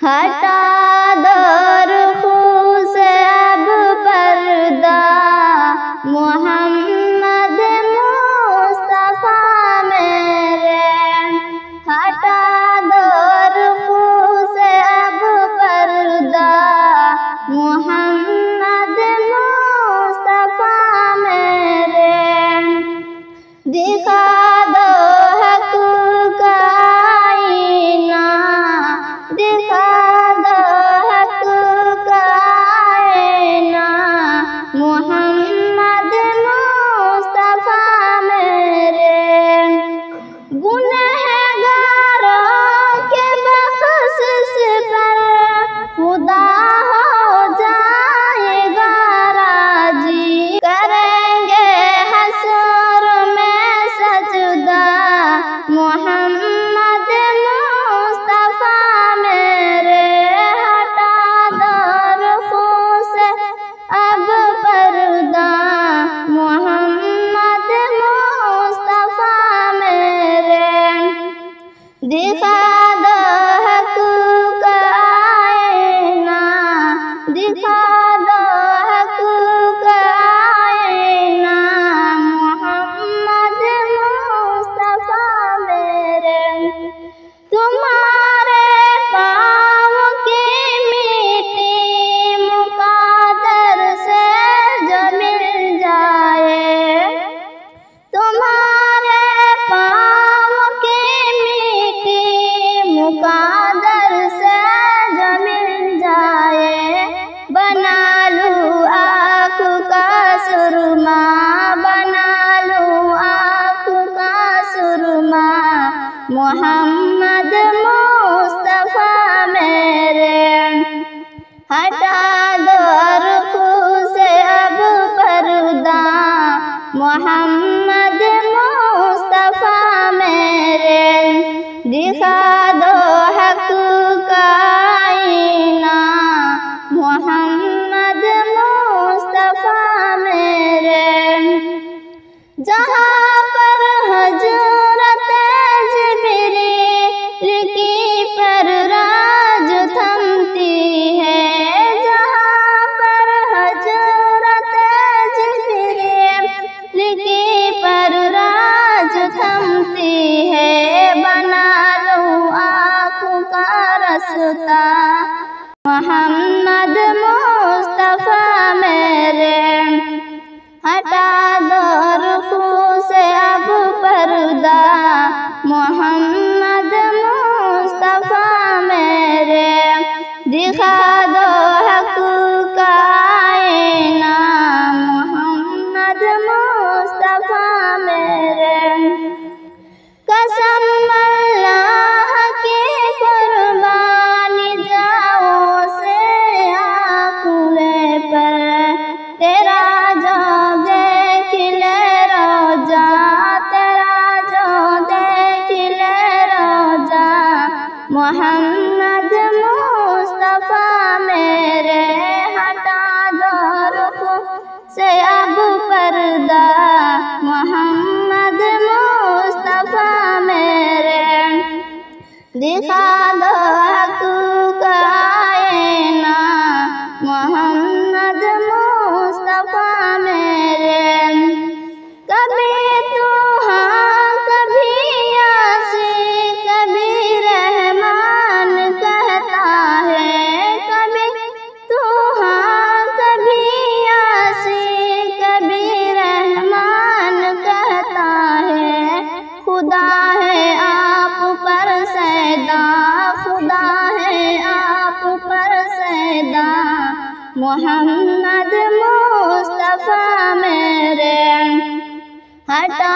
ہٹا دو رخ سے اب پردہ، محمد مصطفیٰ میرے، ہٹا دو رخ سے اب پردہ، محمد مصطفیٰ میرے، دکھا دو حق کا آئینہ، دکھا دو حق کا آئینہ، محمد مصطفیٰ میرے، گنہگاروں کے بخشش پر خدا ہو جائے گا راضی، کریں گے حشر میں سجدہ، محمد مصطفیٰ میرے، ہٹا دو رخ سے اب پردہ، محمد مصطفیٰ میرے، دکھا دو حق کا آئینہ، دکھا دو حق کا آئینہ، محمد مصطفیٰ میرے، تمہارے پاؤں کی مٹی مقدر سے جو مل جائے، تمہارے پاؤں کی مٹی مقدر سے جو مل جائے، بنا لوں آنکھ کا سرما، بنا لوں آنکھ کا سرما، محمد مصطفیٰ میرے، ہٹا دو رخ سے اب پردہ، محمد مصطفیٰ میرے، دکھا دو حق کا آئینہ، محمد مصطفیٰ میرے، جہاں پر حضرت جبریل کی پرواز تھمتی ہے، جہاں پر حضرت جبریل کی پرواز تھمتی ہے، بنا لوں آنکھ کا رستہ، محمد مصطفیٰ میرے، ہٹا دو رخ سے اب پردہ، محمد مصطفیٰ میرے، دکھا دو حق کا آئینہ، محمد مصطفیٰ میرے، قسم اللہ کی قربانی جاؤں سے آنکھوں پر، تیرا جو دیکھ لے روزہ، تیرا جو دیکھ لے روزہ، محمد مصطفیٰ میرے، ہٹا دو رخ سے اب پردہ، محمد مصطفیٰ میرے، دکھا دو حق کا آئینہ، محمد مصطفیٰ میرے، کبھی تو ہاں کبھی یاسی، کبھی رحمان کہتا ہے، کبھی تو ہاں کبھی یاسی، کبھی رحمان کہتا ہے، خدا ہے آپ پر سیدا، خدا ہے آپ پر سیدا، محمد مصطفیٰ میرے، ہٹا